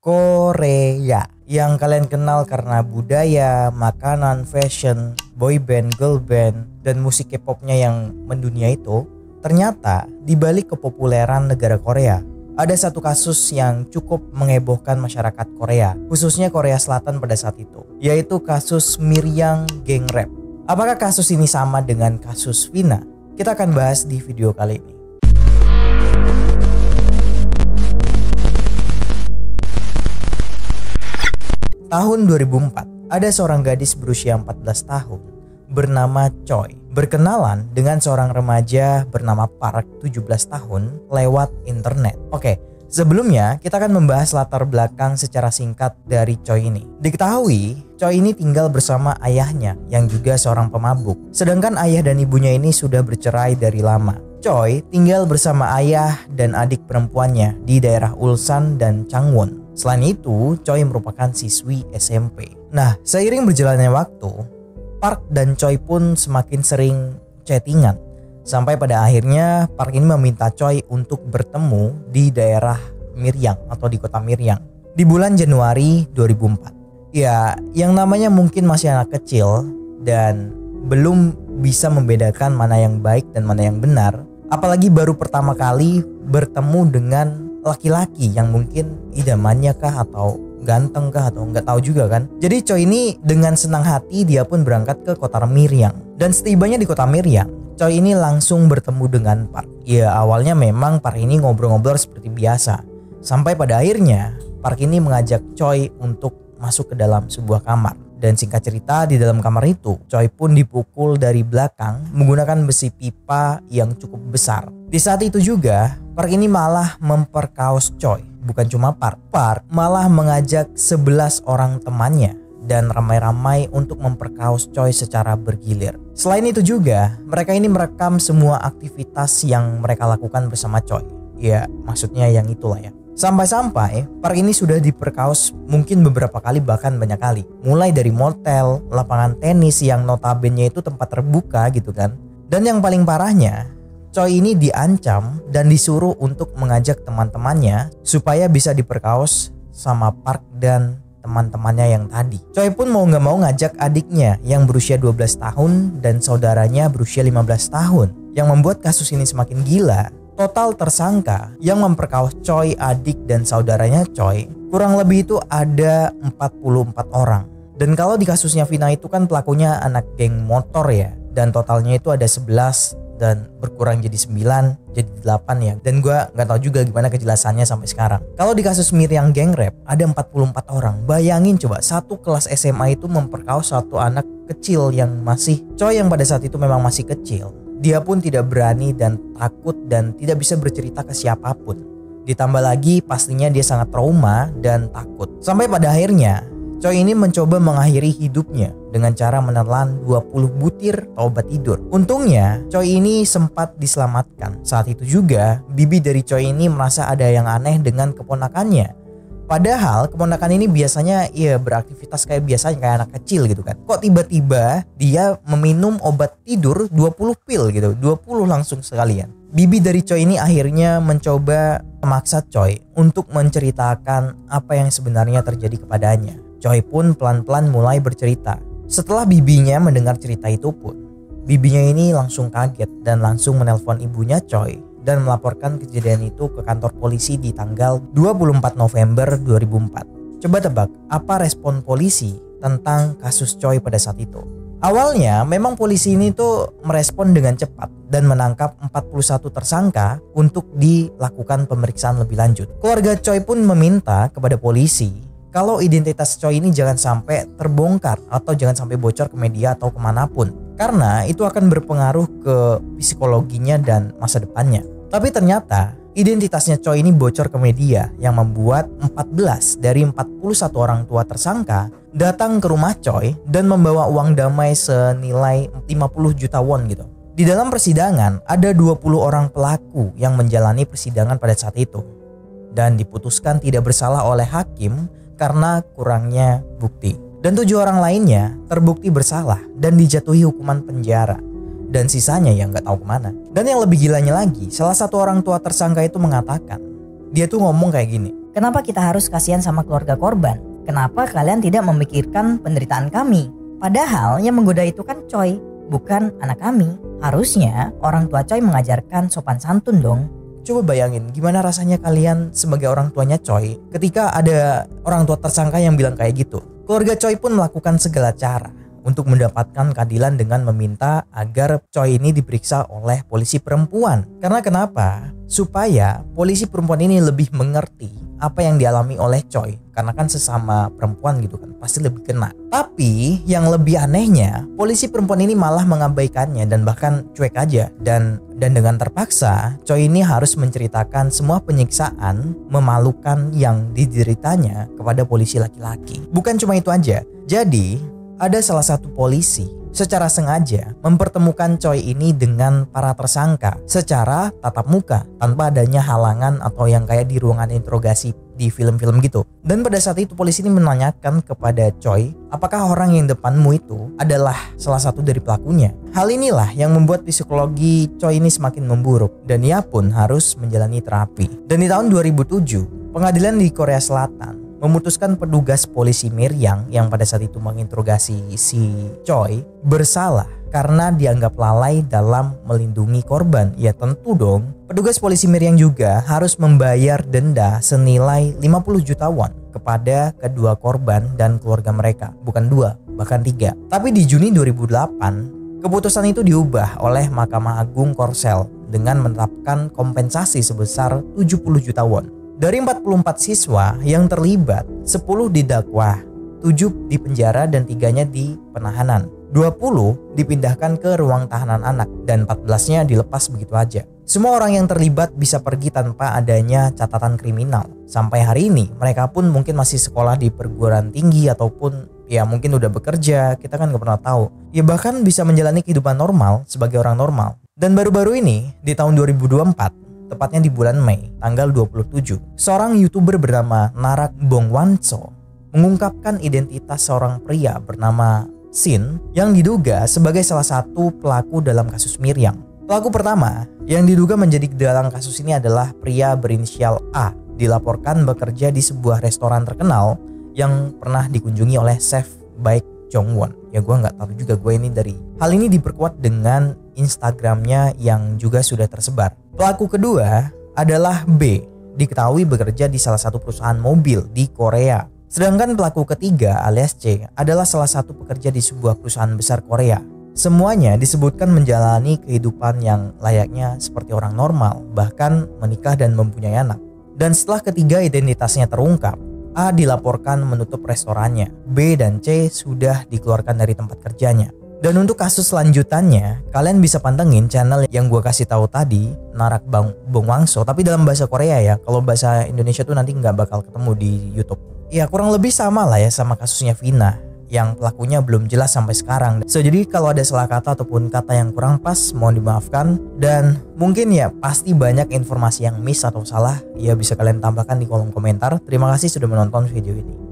Korea yang kalian kenal karena budaya, makanan, fashion, boy band, girl band, dan musik K-popnya yang mendunia itu, ternyata di balik kepopuleran negara Korea ada satu kasus yang cukup mengebohkan masyarakat Korea, khususnya Korea Selatan pada saat itu, yaitu kasus Miryang Gang Rap. Apakah kasus ini sama dengan kasus Vina? Kita akan bahas di video kali ini. Tahun 2004, ada seorang gadis berusia 14 tahun bernama Choi berkenalan dengan seorang remaja bernama Park 17 tahun lewat internet. Oke, sebelumnya kita akan membahas latar belakang secara singkat dari Choi ini. Diketahui, Choi ini tinggal bersama ayahnya yang juga seorang pemabuk. Sedangkan ayah dan ibunya ini sudah bercerai dari lama. Choi tinggal bersama ayah dan adik perempuannya di daerah Ulsan dan Changwon. Selain itu, Choi merupakan siswi SMP. Nah, seiring berjalannya waktu, Park dan Choi pun semakin sering chattingan. Sampai pada akhirnya Park ini meminta Choi untuk bertemu di daerah Miryang atau di kota Miryang di bulan Januari 2004. Ya, yang namanya mungkin masih anak kecil dan belum bisa membedakan mana yang baik dan mana yang benar. Apalagi baru pertama kali bertemu dengan laki-laki yang mungkin idamannya kah atau ganteng kah atau nggak tahu juga kan. Jadi Choi ini dengan senang hati dia pun berangkat ke kota Miryang. Dan setibanya di kota Miryang, Choi ini langsung bertemu dengan Park. Ya awalnya memang Park ini ngobrol-ngobrol seperti biasa. Sampai pada akhirnya Park ini mengajak Choi untuk masuk ke dalam sebuah kamar. Dan singkat cerita, di dalam kamar itu Choi pun dipukul dari belakang menggunakan besi pipa yang cukup besar. Di saat itu juga Park ini malah memperkaos Choi. Bukan cuma Park malah mengajak 11 orang temannya dan ramai-ramai untuk memperkaos Choi secara bergilir. Selain itu juga mereka ini merekam semua aktivitas yang mereka lakukan bersama Choi. Ya maksudnya yang itulah ya. Sampai-sampai Park ini sudah diperkaos mungkin beberapa kali bahkan banyak kali. Mulai dari motel, lapangan tenis yang notabene itu tempat terbuka gitu kan. Dan yang paling parahnya, Choi ini diancam dan disuruh untuk mengajak teman-temannya supaya bisa diperkaos sama Park dan teman-temannya yang tadi. Choi pun mau gak mau ngajak adiknya yang berusia 12 tahun dan saudaranya berusia 15 tahun. Yang membuat kasus ini semakin gila, total tersangka yang memperkaos Choi, adik dan saudaranya Choi kurang lebih itu ada 44 orang. Dan kalau di kasusnya Vina itu kan pelakunya anak geng motor ya. Dan totalnya itu ada 11 dan berkurang jadi 9, jadi 8 ya. Dan gue gak tahu juga gimana kejelasannya sampai sekarang. Kalau di kasus Miryang Gang Rap ada 44 orang. Bayangin coba, satu kelas SMA itu memperkaos satu anak kecil yang masih Choi yang pada saat itu memang masih kecil. Dia pun tidak berani dan takut dan tidak bisa bercerita ke siapapun. Ditambah lagi pastinya dia sangat trauma dan takut. Sampai pada akhirnya Choi ini mencoba mengakhiri hidupnya dengan cara menelan 20 butir obat tidur. Untungnya Choi ini sempat diselamatkan. Saat itu juga bibi dari Choi ini merasa ada yang aneh dengan keponakannya. Padahal keponakan ini biasanya ya beraktivitas kayak biasanya kayak anak kecil gitu kan. Kok tiba-tiba dia meminum obat tidur 20 pil gitu, 20 langsung sekalian. Bibi dari Choi ini akhirnya mencoba memaksa Choi untuk menceritakan apa yang sebenarnya terjadi kepadanya. Choi pun pelan-pelan mulai bercerita. Setelah bibinya mendengar cerita itu pun, bibinya ini langsung kaget dan langsung menelpon ibunya Choi dan melaporkan kejadian itu ke kantor polisi di tanggal 24 November 2004. Coba tebak apa respon polisi tentang kasus Choi pada saat itu? Awalnya memang polisi ini tuh merespon dengan cepat dan menangkap 41 tersangka untuk dilakukan pemeriksaan lebih lanjut. Keluarga Choi pun meminta kepada polisi kalau identitas Choi ini jangan sampai terbongkar atau jangan sampai bocor ke media atau kemanapun. Karena itu akan berpengaruh ke psikologinya dan masa depannya. Tapi ternyata identitasnya Choi ini bocor ke media yang membuat 14 dari 41 orang tua tersangka datang ke rumah Choi dan membawa uang damai senilai 50 juta won gitu. Di dalam persidangan ada 20 orang pelaku yang menjalani persidangan pada saat itu. Dan diputuskan tidak bersalah oleh hakim karena kurangnya bukti. Dan 7 orang lainnya terbukti bersalah dan dijatuhi hukuman penjara. Dan sisanya yang gak tahu kemana. Dan yang lebih gilanya lagi, salah satu orang tua tersangka itu mengatakan, dia tuh ngomong kayak gini, Kenapa kita harus kasihan sama keluarga korban? Kenapa kalian tidak memikirkan penderitaan kami? Padahal yang menggoda itu kan Choi, bukan anak kami. Harusnya orang tua Choi mengajarkan sopan santun dong. Coba bayangin gimana rasanya kalian sebagai orang tuanya Choi ketika ada orang tua tersangka yang bilang kayak gitu. Keluarga Choi pun melakukan segala cara untuk mendapatkan keadilan dengan meminta agar Choi ini diperiksa oleh polisi perempuan. Karena kenapa? Supaya polisi perempuan ini lebih mengerti apa yang dialami oleh Choi. Karena kan sesama perempuan gitu kan, pasti lebih kena. Tapi yang lebih anehnya, polisi perempuan ini malah mengabaikannya dan bahkan cuek aja. Dan dengan terpaksa, Choi ini harus menceritakan semua penyiksaan memalukan yang dideritanya kepada polisi laki-laki. Bukan cuma itu aja. Jadi ada salah satu polisi secara sengaja mempertemukan Choi ini dengan para tersangka secara tatap muka tanpa adanya halangan atau yang kayak di ruangan interogasi di film-film gitu. Dan pada saat itu polisi ini menanyakan kepada Choi, apakah orang yang depanmu itu adalah salah satu dari pelakunya. Hal inilah yang membuat psikologi Choi ini semakin memburuk dan ia pun harus menjalani terapi. Dan di tahun 2007, pengadilan di Korea Selatan memutuskan petugas polisi Miryang yang pada saat itu menginterogasi si Choi bersalah karena dianggap lalai dalam melindungi korban. Ya tentu dong, petugas polisi Miryang juga harus membayar denda senilai 50 juta won kepada kedua korban dan keluarga mereka. Bukan 2, bahkan 3. Tapi di Juni 2008, keputusan itu diubah oleh Mahkamah Agung Korsel dengan menetapkan kompensasi sebesar 70 juta won. Dari 44 siswa yang terlibat, 10 didakwa, 7 dipenjara dan 3-nya di penahanan. 20 dipindahkan ke ruang tahanan anak dan 14-nya dilepas begitu aja. Semua orang yang terlibat bisa pergi tanpa adanya catatan kriminal. Sampai hari ini mereka pun mungkin masih sekolah di perguruan tinggi ataupun ya mungkin udah bekerja, kita kan gak pernah tahu. Ya bahkan bisa menjalani kehidupan normal sebagai orang normal. Dan baru-baru ini di tahun 2024, tepatnya di bulan Mei, tanggal 27, seorang YouTuber bernama Narak Bongwanso mengungkapkan identitas seorang pria bernama Shin yang diduga sebagai salah satu pelaku dalam kasus Miryang. Pelaku pertama yang diduga menjadi dalang kasus ini adalah pria berinisial A, dilaporkan bekerja di sebuah restoran terkenal yang pernah dikunjungi oleh chef Baek Jongwon. Ya gue nggak tahu juga, gue ini dari hal ini diperkuat dengan Instagramnya yang juga sudah tersebar. Pelaku kedua adalah B, diketahui bekerja di salah satu perusahaan mobil di Korea. Sedangkan pelaku ketiga alias C adalah salah satu pekerja di sebuah perusahaan besar Korea. Semuanya disebutkan menjalani kehidupan yang layaknya seperti orang normal, bahkan menikah dan mempunyai anak. Dan setelah ketiga identitasnya terungkap, A dilaporkan menutup restorannya, B dan C sudah dikeluarkan dari tempat kerjanya. Dan untuk kasus selanjutannya, kalian bisa pantengin channel yang gue kasih tahu tadi, Narak Bongwanso, tapi dalam bahasa Korea ya. Kalau bahasa Indonesia tuh nanti nggak bakal ketemu di YouTube. Ya kurang lebih sama lah ya sama kasusnya Vina, yang pelakunya belum jelas sampai sekarang. So jadi kalau ada salah kata ataupun kata yang kurang pas, mohon dimaafkan. Dan mungkin ya pasti banyak informasi yang miss atau salah, ya bisa kalian tambahkan di kolom komentar. Terima kasih sudah menonton video ini.